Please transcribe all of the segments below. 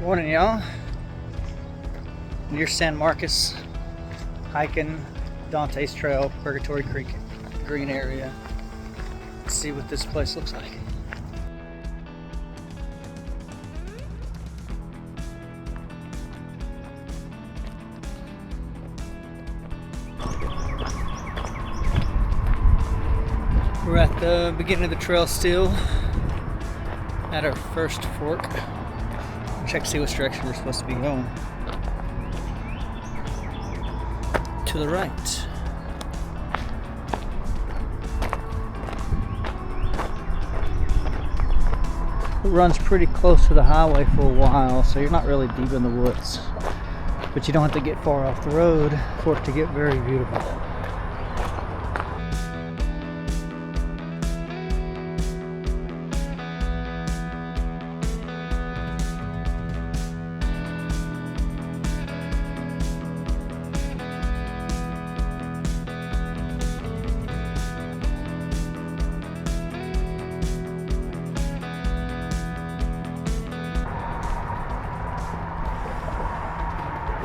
Morning, y'all. Near San Marcos, hiking Dante Trail, Purgatory Creek green area. Let's see what this place looks like. We're at the beginning of the trail still, at our first fork. Check to see which direction we're supposed to be going. To the right. It runs pretty close to the highway for a while, so you're not really deep in the woods. But you don't have to get far off the road for it to get very beautiful.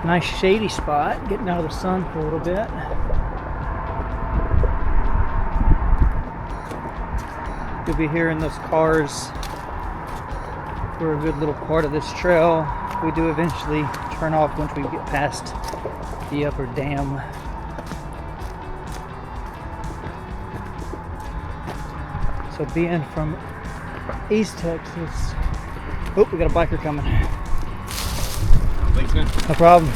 Nice shady spot, getting out of the sun for a little bit. You'll be hearing those cars for a good little part of this trail. We do eventually turn off once we get past the upper dam. So being from East Texas, oh, we got a biker coming. Thanks, man. No problem.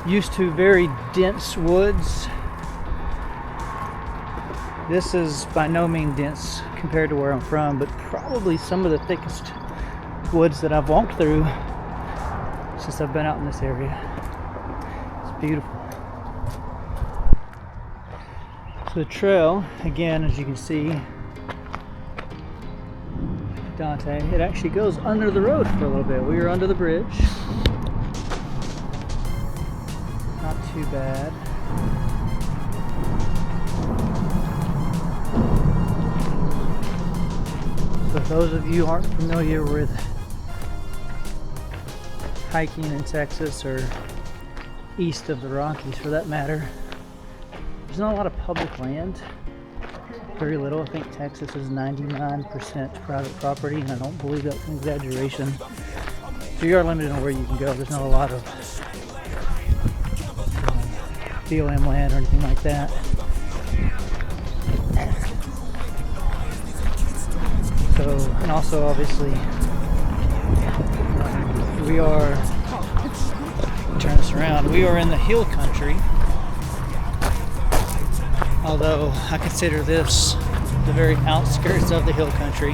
Used to very dense woods. This is by no means dense compared to where I'm from, but probably some of the thickest woods that I've walked through since I've been out in this area. It's beautiful. So the trail, again, as you can see, Dante, it actually goes under the road for a little bit. We were under the bridge. Not too bad. So if those of you aren't familiar with hiking in Texas or east of the Rockies for that matter, there's not a lot of public land. Very little. I think Texas is 99% private property, and I don't believe that's an exaggeration. So you are limited on where you can go. There's not a lot of BLM land or anything like that. So, and also obviously, we are, turn this around, we are in the hill country. Although I consider this the very outskirts of the hill country.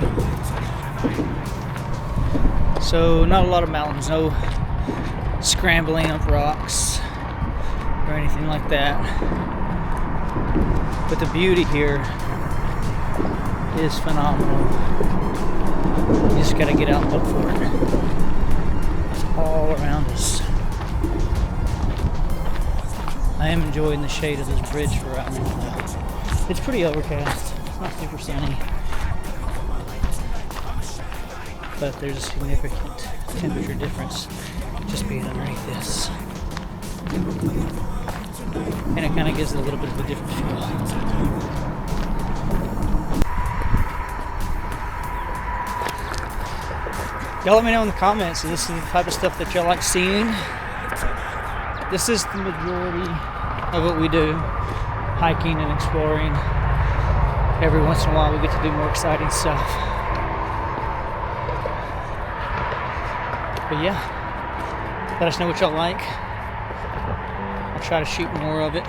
So not a lot of mountains, no scrambling up rocks or anything like that. But the beauty here is phenomenal. You just gotta get out and look for it. It's all around us. I am enjoying the shade of this bridge for right now. It's pretty overcast. It's not super sunny. But there's a significant temperature difference just being underneath this. And it kind of gives it a little bit of a different feel. Y'all let me know in the comments if this is the type of stuff that y'all like seeing. This is the majority of what we do, hiking and exploring. Every once in a while we get to do more exciting stuff. But yeah, let us know what y'all like. I'll try to shoot more of it,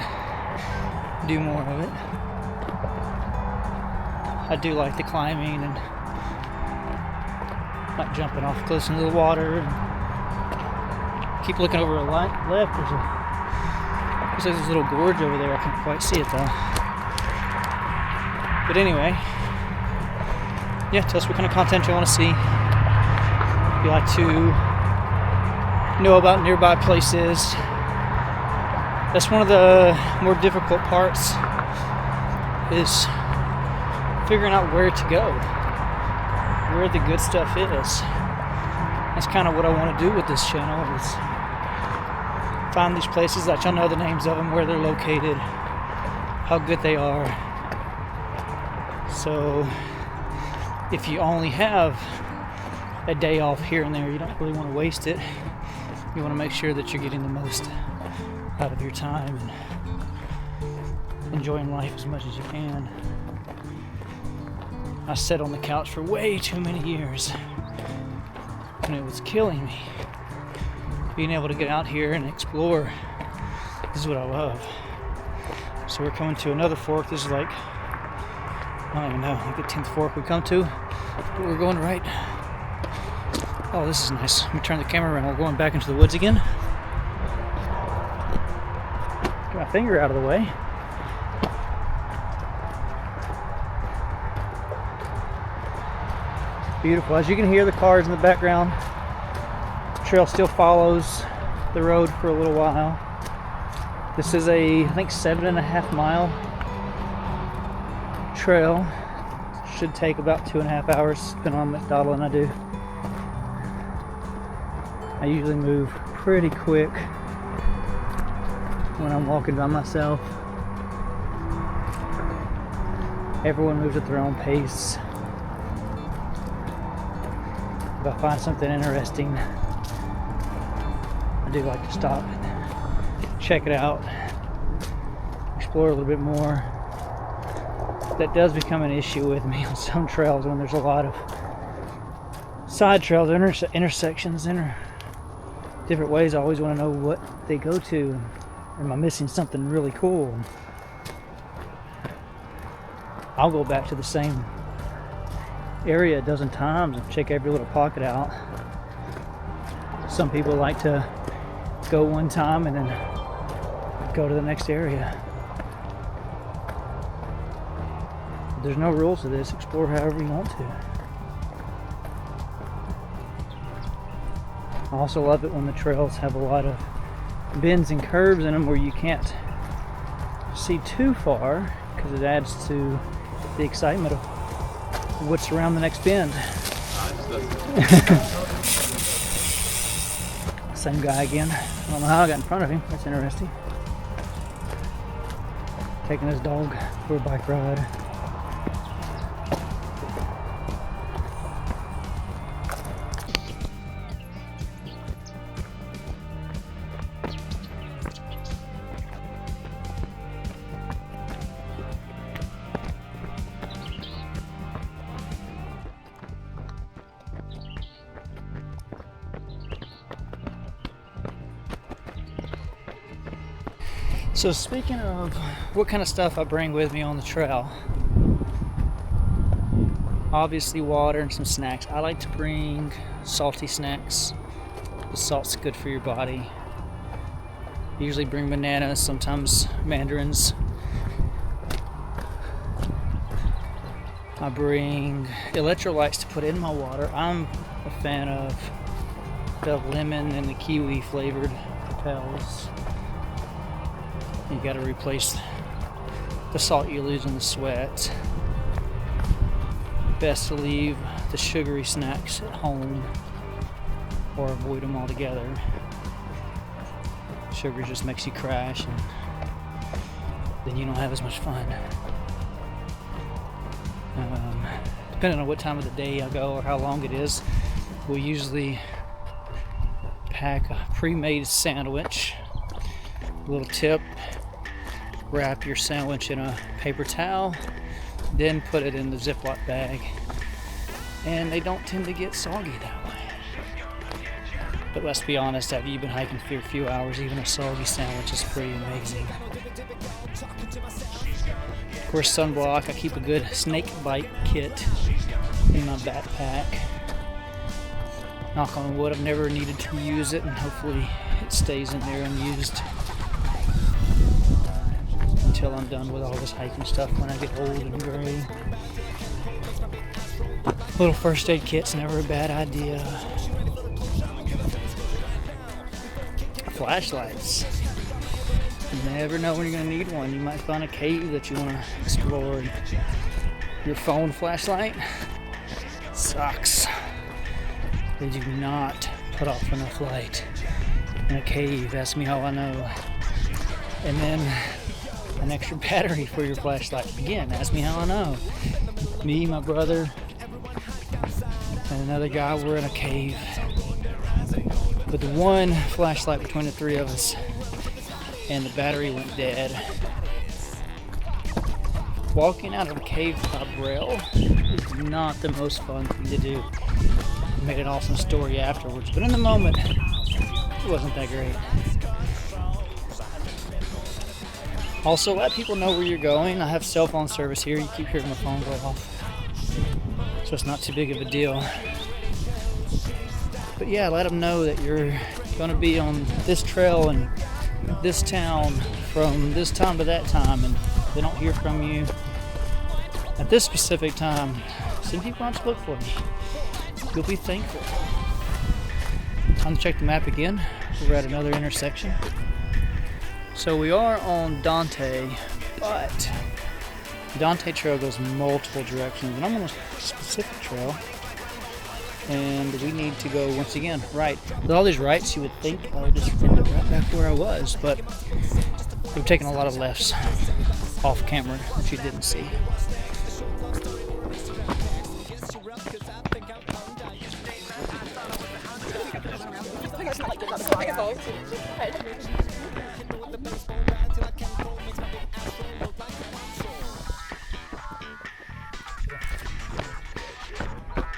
do more of it. I do like the climbing and like jumping off close into the water. And keep looking over a left. There's this little gorge over there. I can't quite see it though. But anyway, yeah, tell us what kind of content you want to see. If you like to know about nearby places. That's one of the more difficult parts, is figuring out where to go, where the good stuff is. That's kind of what I want to do with this channel, is find these places that y'all know the names of them, where they're located, how good they are. So if you only have a day off here and there, you don't really want to waste it. You want to make sure that you're getting the most out of your time and enjoying life as much as you can. I sat on the couch for way too many years, and it was killing me. Being able to get out here and explore, this is what I love. So we're coming to another fork. This is like, I don't even know, like the 10th fork we come to, but we're going right. Oh, this is nice. Let me turn the camera around. We're going back into the woods again. Get my finger out of the way. Beautiful. As you can hear the cars in the background, the trail still follows the road for a little while. This is a, I think, 7.5 mile trail. Should take about 2.5 hours, depending on how much dawdling I do. I usually move pretty quick when I'm walking by myself. Everyone moves at their own pace. If I find something interesting, I do like to stop and check it out, explore a little bit more. That does become an issue with me on some trails when there's a lot of side trails, intersections, different ways. I always want to know what they go to. Am I missing something really cool? I'll go back to the same area a dozen times and check every little pocket out. Some people like to go one time and then go to the next area. There's no rules to this. Explore however you want to. I also love it when the trails have a lot of bends and curves in them where you can't see too far, because it adds to the excitement of what's around the next bend. Same guy again. I don't know how I got in front of him. That's interesting. Taking his dog for a bike ride. So speaking of what kind of stuff I bring with me on the trail, obviously water and some snacks. I like to bring salty snacks. The salt's good for your body. Usually bring bananas, sometimes mandarins. I bring electrolytes to put in my water. I'm a fan of the lemon and the kiwi flavored Propels. You got to replace the salt you lose in the sweat. Best to leave the sugary snacks at home or avoid them altogether. Sugar just makes you crash and then you don't have as much fun. Depending on what time of the day I go or how long it is, we'll usually pack a pre-made sandwich. A little tip: wrap your sandwich in a paper towel, then put it in the Ziploc bag, and they don't tend to get soggy that way. But let's be honest, after you've been hiking for a few hours, even a soggy sandwich is pretty amazing. Of course, sunblock. I keep a good snake bite kit in my backpack. Knock on wood, I've never needed to use it, and hopefully it stays in there unused until I'm done with all this hiking stuff when I get old and gray. Little first aid kit's never a bad idea. Flashlights. You never know when you're going to need one. You might find a cave that you want to explore. Your phone flashlight sucks. They do not put off enough light in a cave. Ask me how I know. And then an extra battery for your flashlight. Again, ask me how I know. Me, my brother, and another guy were in a cave with one flashlight between the three of us, and the battery went dead. Walking out of a cave by rail is not the most fun thing to do. It made an awesome story afterwards, but in the moment, it wasn't that great. Also, let people know where you're going. I have cell phone service here. You keep hearing my phone go off, so it's not too big of a deal. But yeah, let them know that you're going to be on this trail in this town from this time to that time, and if they don't hear from you at this specific time, send people out to look for me. You'll be thankful. Time to check the map again. We're at another intersection. So we are on Dante, but Dante Trail goes multiple directions, and I'm on a specific trail, and we need to go once again right. With all these rights, you would think I would just end up right back where I was, but we've taken a lot of lefts off camera that you didn't see.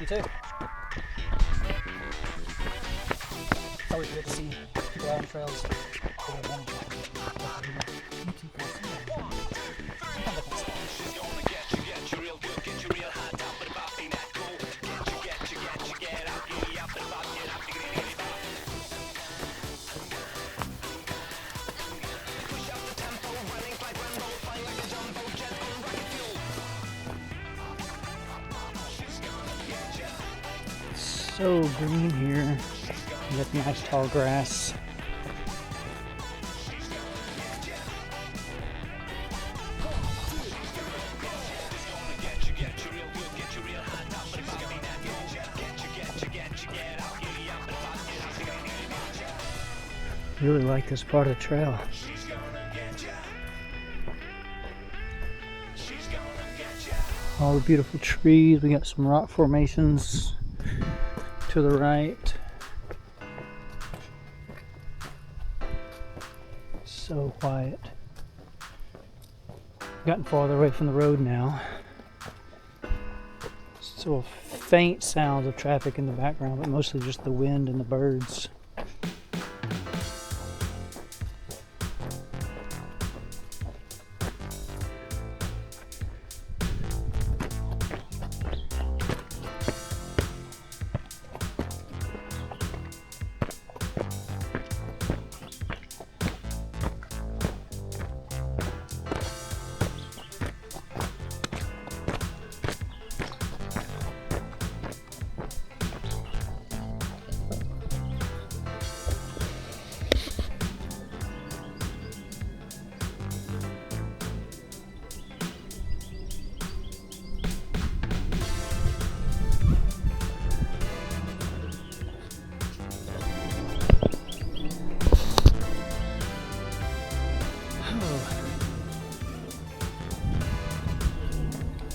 You too. It's always good to see brown trails. So green here. You got the nice tall grass. Really like this part of the trail. All the beautiful trees. We got some rock formations to the right. So quiet. Gotten farther away from the road now. Still faint sounds of traffic in the background, but mostly just the wind and the birds.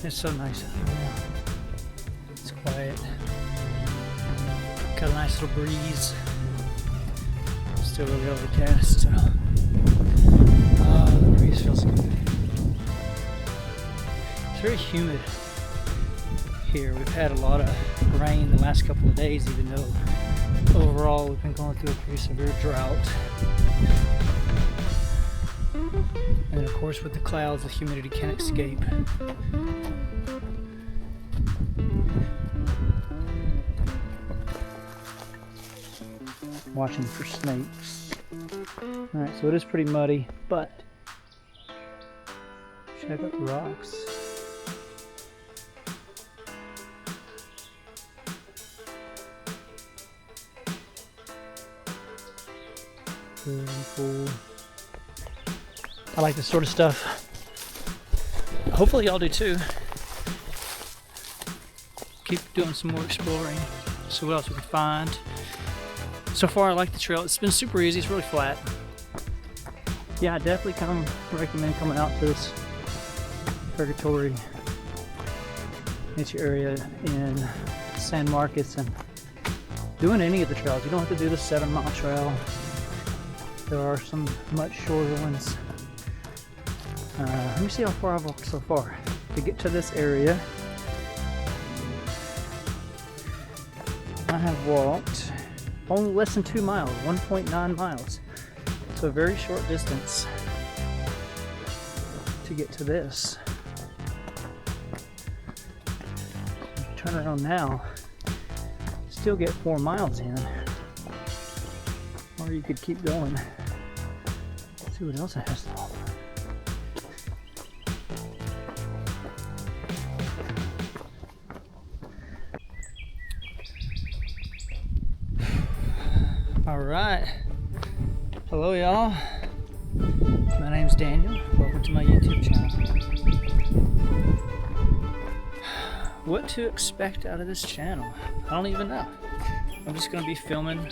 It's so nice. It's quiet. Got a nice little breeze. Still really overcast, so the breeze feels good. It's very humid here. We've had a lot of rain the last couple of days, even though overall we've been going through a pretty severe drought. And of course with the clouds, the humidity can't escape. Watching for snakes. Alright, so it is pretty muddy, but check out the rocks. Very cool. I like this sort of stuff. Hopefully y'all do too. Keep doing some more exploring. So what else we can find? So far I like the trail. It's been super easy, it's really flat. Yeah, I definitely recommend coming out to this Purgatory nature area in San Marcos and doing any of the trails. You don't have to do the 7-mile trail. There are some much shorter ones. Let me see how far I've walked so far. To get to this area, I have walked only less than 2 miles, 1.9 miles. So a very short distance to get to this. Turn around now, still get 4 miles in. Or you could keep going. See what else it has to offer. Alright, hello y'all, my name's Daniel, welcome to my YouTube channel. What to expect out of this channel? I don't even know. I'm just going to be filming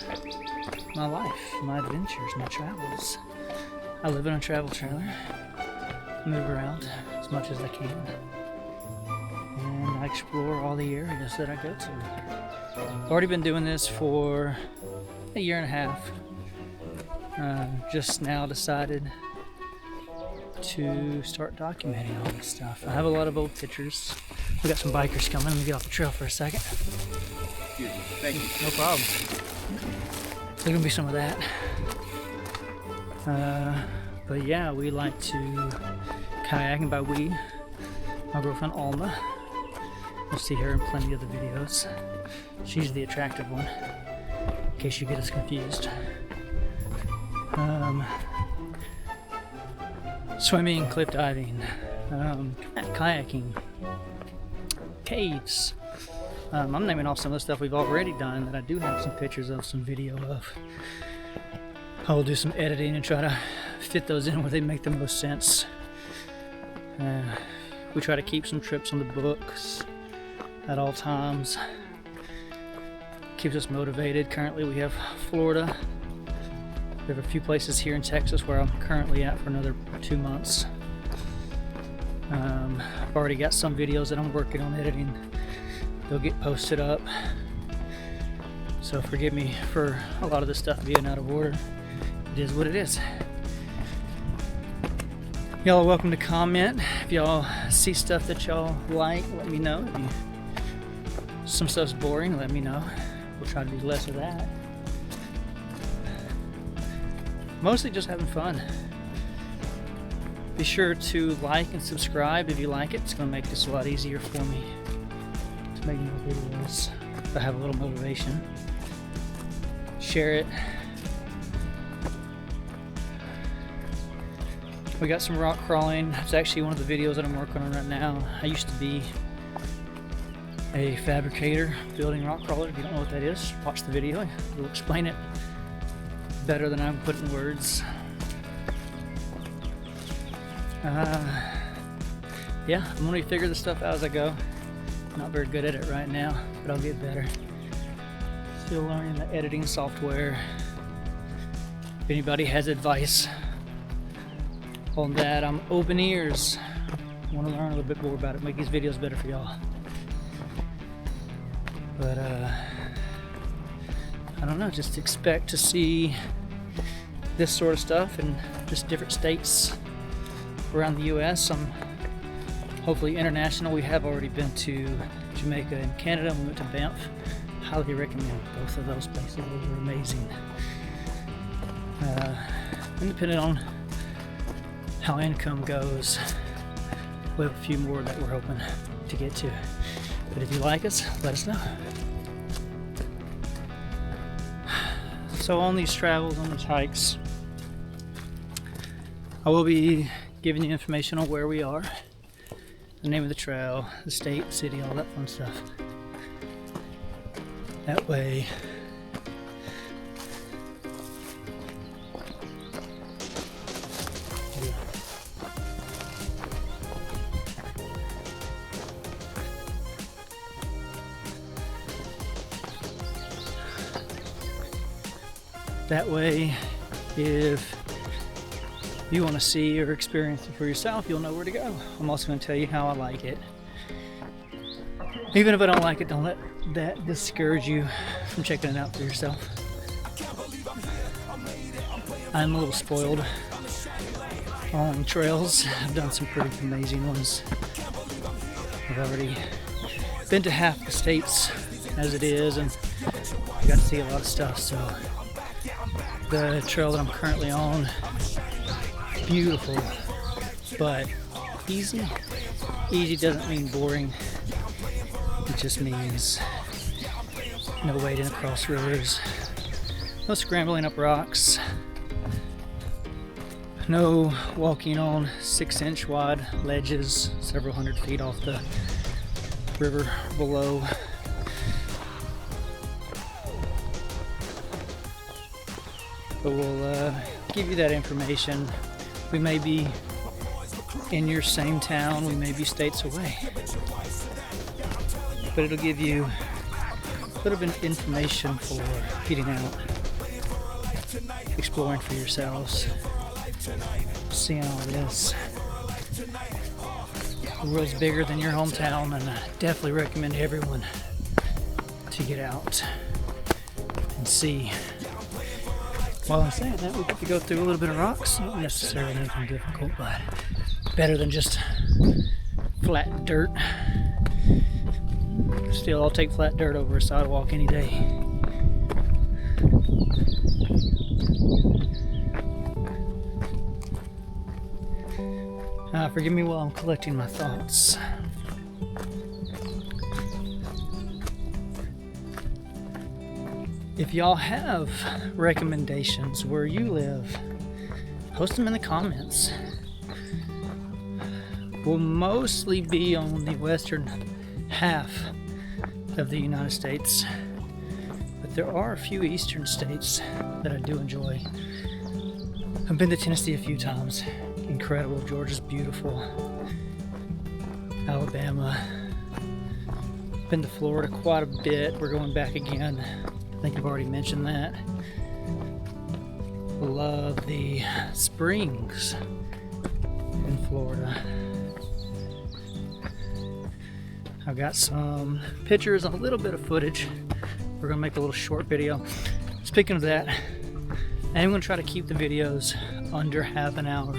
my life, my adventures, my travels. I live in a travel trailer, move around as much as I can, and I explore all the areas that I go to. I've already been doing this for a year and a half. Just now decided to start documenting all this stuff. I have a lot of old pictures. We got some bikers coming. Let me get off the trail for a second. Excuse me. Thank you. No problem. There's gonna be some of that. But yeah, we like to kayak, and by we, my girlfriend Alma. You'll see her in plenty of the videos. She's the attractive one, in case you get us confused. Swimming, cliff diving, kayaking, caves. I'm naming off some of the stuff we've already done that I do have some pictures of, some video of. I will do some editing and try to fit those in where they make the most sense. We try to keep some trips on the books at all times. Keeps us motivated. Currently we have Florida. We have a few places here in Texas where I'm currently at for another 2 months. I've already got some videos that I'm working on editing. They'll get posted up. So forgive me for a lot of this stuff being out of order. It is what it is. Y'all are welcome to comment. If y'all see stuff that y'all like, let me know. If some stuff's boring, let me know. We'll try to do less of that. Mostly just having fun. Be sure to like and subscribe if you like it. It's going to make this a lot easier for me to make more videos if I have a little motivation. Share it. We got some rock crawling. It's actually one of the videos that I'm working on right now. I used to be a fabricator building rock crawlers. If you don't know what that is, watch the video. We'll explain it better than I can put in words. Yeah, I'm gonna figure this stuff out as I go. Not very good at it right now, but I'll get better. Still learning the editing software. If anybody has advice on that, I'm open ears. I want to learn a little bit more about it, make these videos better for y'all. But I don't know, just expect to see this sort of stuff in just different states around the US. Hopefully international. We have already been to Jamaica and Canada. We went to Banff. Highly recommend both of those places. Those are amazing. And depending on how income goes, we have a few more that we're hoping to get to. But if you like us, let us know. So on these travels, on these hikes, I will be giving you information on where we are, the name of the trail, the state, city, all that fun stuff. That way That way, if you want to see or experience it for yourself, you'll know where to go. I'm also going to tell you how I like it. Even if I don't like it, don't let that discourage you from checking it out for yourself. I'm a little spoiled on trails. I've done some pretty amazing ones. I've already been to half the states as it is, and I got to see a lot of stuff. So the trail that I'm currently on, beautiful, but easy. Easy doesn't mean boring. It just means no wading across rivers, no scrambling up rocks, no walking on 6-inch wide ledges several hundred feet off the river below. But we'll give you that information. We may be in your same town, we may be states away, but it'll give you a little bit of information for getting out, exploring for yourselves, seeing all this. The world's bigger than your hometown, and I definitely recommend everyone to get out and see. While I'm saying that, we get to go through a little bit of rocks, not necessarily anything difficult, but better than just flat dirt. Still, I'll take flat dirt over a sidewalk any day. Forgive me while I'm collecting my thoughts. If y'all have recommendations where you live, post them in the comments. We'll mostly be on the western half of the United States, but there are a few eastern states that I do enjoy. I've been to Tennessee a few times. Incredible. Georgia's beautiful. Alabama. Been to Florida quite a bit. We're going back again. I think I've already mentioned that. Love the springs in Florida. I've got some pictures and a little bit of footage. We're gonna make a little short video. Speaking of that, I'm gonna try to keep the videos under half an hour,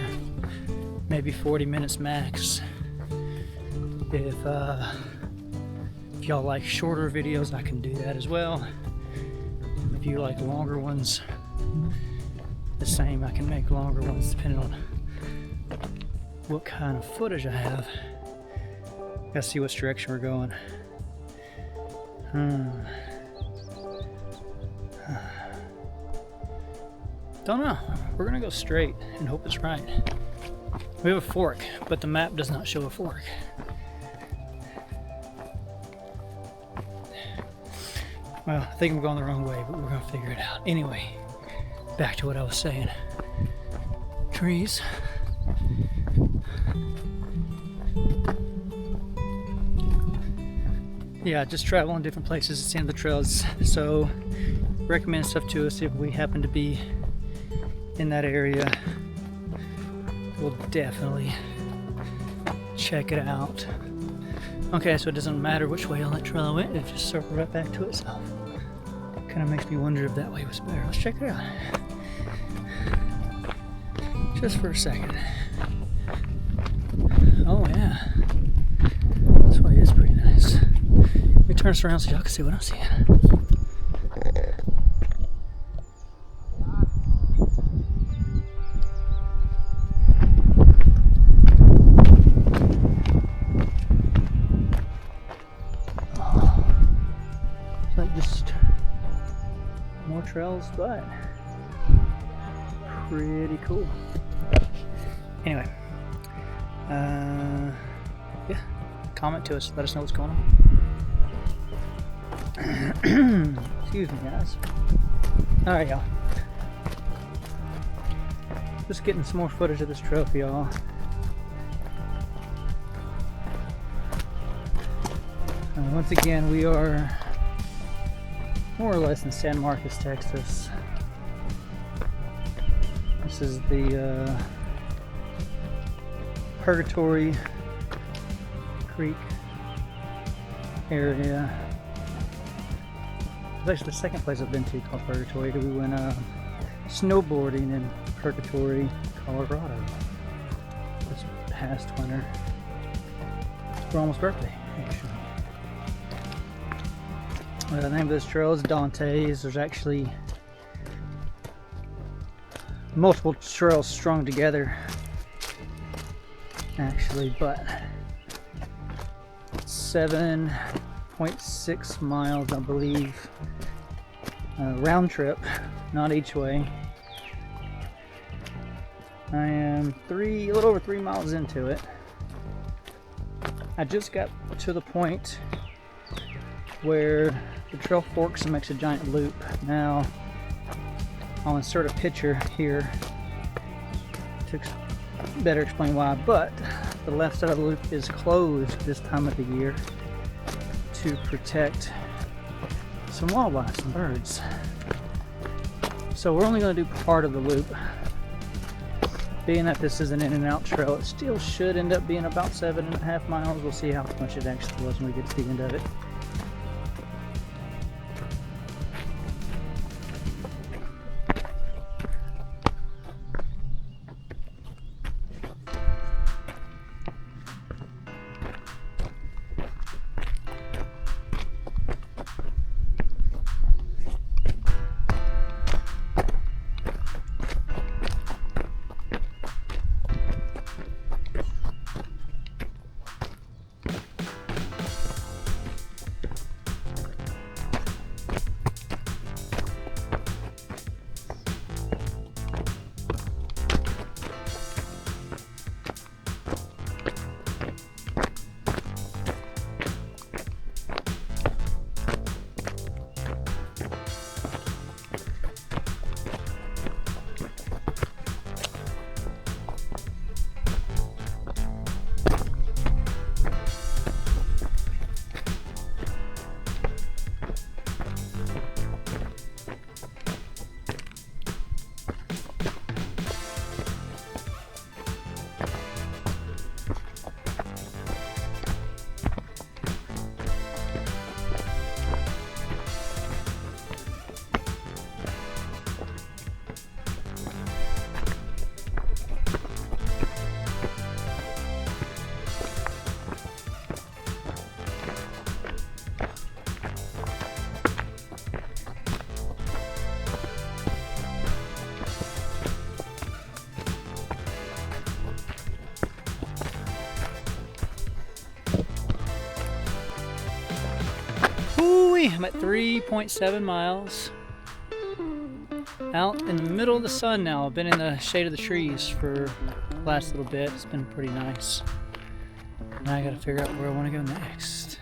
maybe 40 minutes max. If y'all like shorter videos, I can do that as well. If you like longer ones, the same, I can make longer ones depending on what kind of footage I have. Gotta see which direction we're going. Don't know. We're gonna go straight and hope it's right. We have a fork, but the map does not show a fork. Well, I think I'm going the wrong way, but we're gonna figure it out. Anyway, back to what I was saying. Trees. Yeah, just travel in different places. It's the end of the trails, so recommend stuff to us if we happen to be in that area. We'll definitely check it out. Okay, so it doesn't matter which way on that trail I went, it just circled right back to itself. Kind of makes me wonder if that way was better. Let's check it out. Just for a second. Oh yeah, this way is pretty nice. Let me turn this around so y'all can see what I'm seeing. Like just more trails, but pretty cool. Anyway, yeah, comment to us, let us know what's going on. Excuse me, guys. All right, y'all. Just getting some more footage of this trail for y'all. Once again, we are more or less in San Marcos, Texas. This is the Purgatory Creek area. It's actually the second place I've been to called Purgatory. We went snowboarding in Purgatory, Colorado this past winter. It's Grandma's birthday, actually. The name of this trail is Dante's. There's actually multiple trails strung together, actually, but 7.6 miles, I believe, round trip, not each way. I am a little over 3 miles into it. I just got to the point where the trail forks and makes a giant loop. Now I'll insert a picture here to better explain why, but the left side of the loop is closed this time of the year to protect some wildlife, some birds. So we're only going to do part of the loop. Being that this is an in and out trail, it still should end up being about 7.5 miles. We'll see how much it actually was when we get to the end of it. I'm at 3.7 miles. Out in the middle of the sun now. I've been in the shade of the trees for the last little bit. It's been pretty nice. Now I gotta figure out where I want to go next.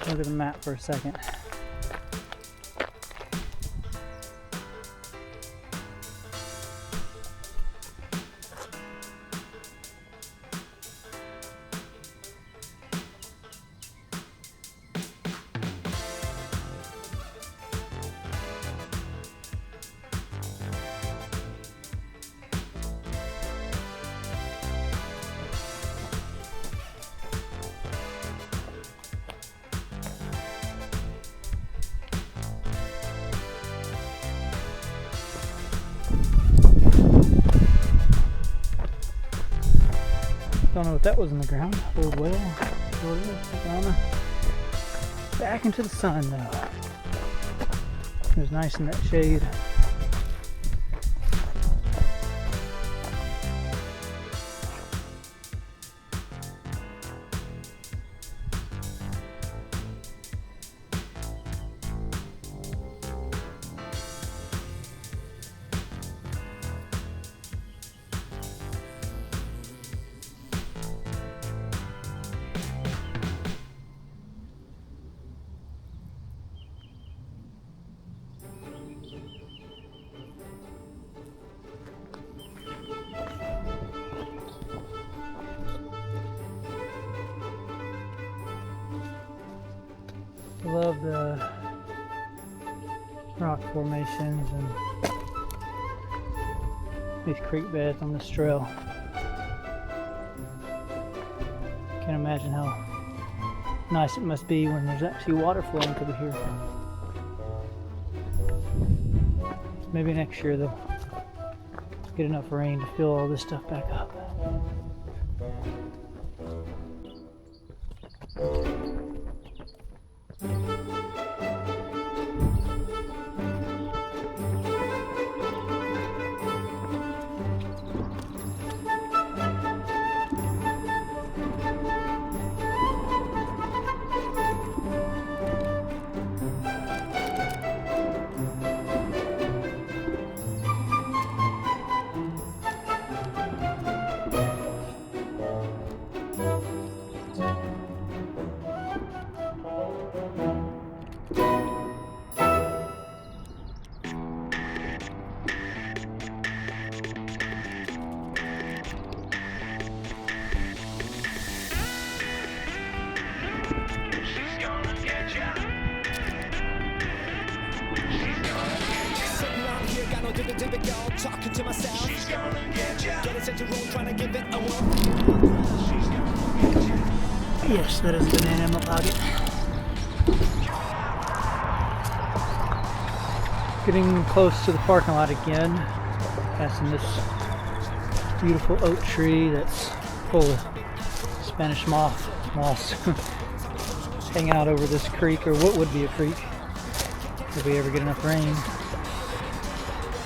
Look at the map for a second. Don't know what that was in the ground. Old whale. Back into the sun though. It was nice in that shade. I love the rock formations and these creek beds on this trail. Can't imagine how nice it must be when there's actually water flowing through here. Maybe next year they'll get enough rain to fill all this stuff back up. Talking to myself. She's gonna get ya. Get us into room, trying to give it a whirl. Yes, that is a banana in my pocket. Getting close to the parking lot again. Passing this beautiful oak tree that's full of Spanish moss hanging out over this creek, or what would be a creek if we ever get enough rain.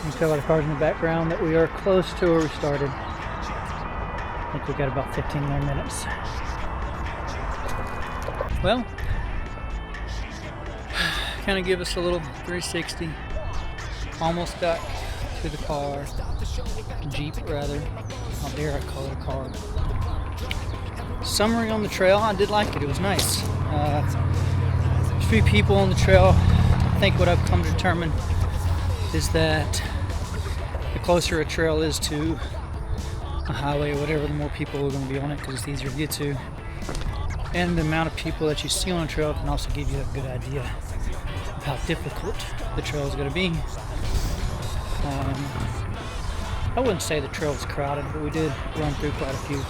You can tell by the cars in the background that we are close to where we started. I think we've got about 15 more minutes. Well, kind of give us a little 360. Almost got to the car, Jeep rather. How dare I call it a car. Summary on the trail, I did like it. It was nice. There's 3 people on the trail. I think what I've come to determine is that the closer a trail is to a highway or whatever, the more people are going to be on it because it's easier to get to. And the amount of people that you see on a trail can also give you a good idea of how difficult the trail is going to be. I wouldn't say the trail was crowded, but we did run through quite a few.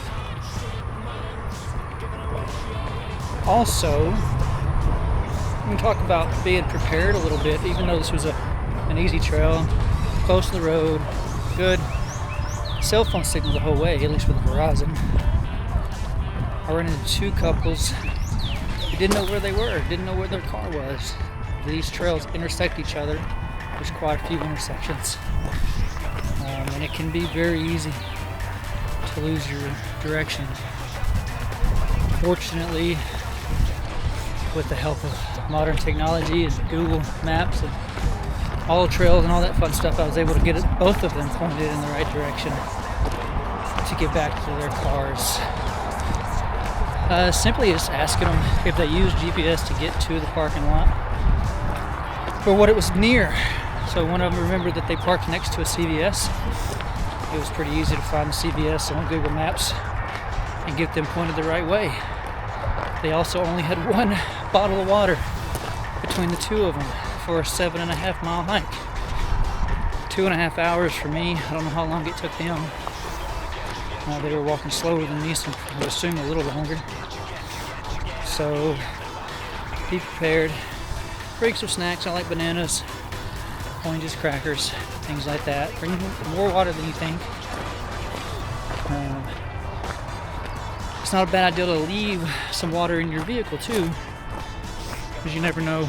Also, we can talk about being prepared a little bit, even though this was an easy trail, close to the road, good cell phone signal the whole way, at least with Verizon. I ran into 2 couples who didn't know where they were, didn't know where their car was. These trails intersect each other. There's quite a few intersections. And it can be very easy to lose your direction. Fortunately, with the help of modern technology and Google Maps and all trails and all that fun stuff, I was able to get both of them pointed in the right direction to get back to their cars. Simply just asking them if they used GPS to get to the parking lot or what it was near. So one of them remembered that they parked next to a CVS. It was pretty easy to find the CVS on Google Maps and get them pointed the right way. They also only had 1 bottle of water between the 2 of them for a 7.5 mile hike. 2.5 hours for me. I don't know how long it took them. They were walking slower than me, so I would assume a little longer. So be prepared. Bring some snacks. I like bananas, oranges, crackers, things like that. Bring more water than you think. It's not a bad idea to leave some water in your vehicle too, because you never know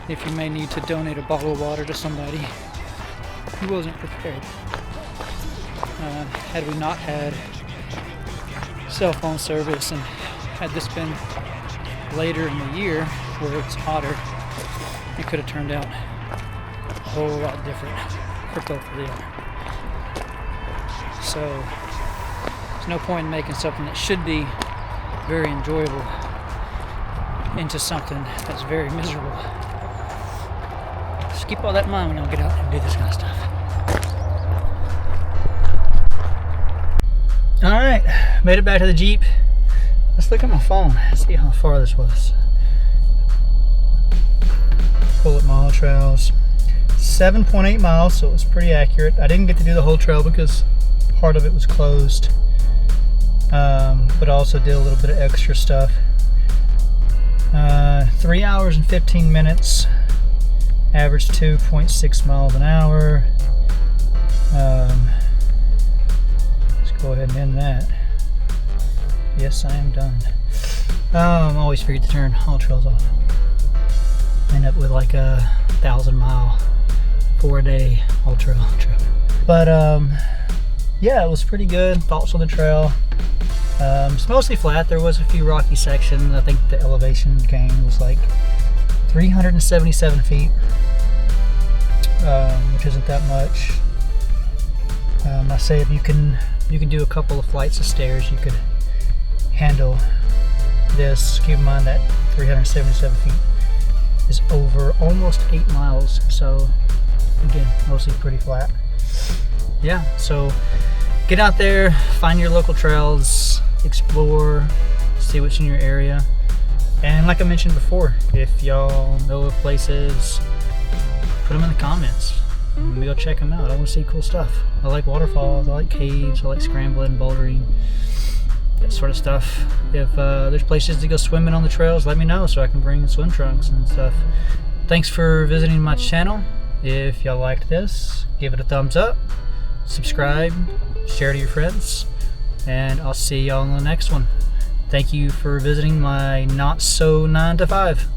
if you may need to donate a bottle of water to somebody who wasn't prepared. Had we not had cell phone service and had this been later in the year where it's hotter, it could have turned out a whole lot different for both of them. So there's no point in making something that should be very enjoyable into something that's very miserable. Just keep all that in mind when y'all get out and do this kind of stuff. Alright, made it back to the Jeep. Let's look at my phone, see how far this was. pull up my haul trails. 7.8 miles, so it was pretty accurate. I didn't get to do the whole trail because part of it was closed, but I also did a little bit of extra stuff. 3 hours and 15 minutes, average 2.6 miles an hour. Let's go ahead and end that. Yes, I am done. I always forget to turn haul trails off. End up with like a 1,000-mile 4-day haul trail trip. But yeah, it was pretty good. Thoughts on the trail. It's mostly flat. There was a few rocky sections. I think the elevation gain was like 377 feet, which isn't that much. I say if you can do a couple of flights of stairs, you could handle this. Keep in mind that 377 feet is over almost 8 miles. So again, mostly pretty flat. Yeah, so get out there, find your local trails, explore, see what's in your area. And like I mentioned before, if y'all know of places, put them in the comments. Maybe go check them out. I want to see cool stuff. I like waterfalls, I like caves, I like scrambling, bouldering, that sort of stuff. If there's places to go swimming on the trails, let me know so I can bring swim trunks and stuff. Thanks for visiting my channel. If y'all liked this, give it a thumbs up, subscribe, share to your friends, and I'll see y'all on the next one. Thank you for visiting my not so 9 to 5.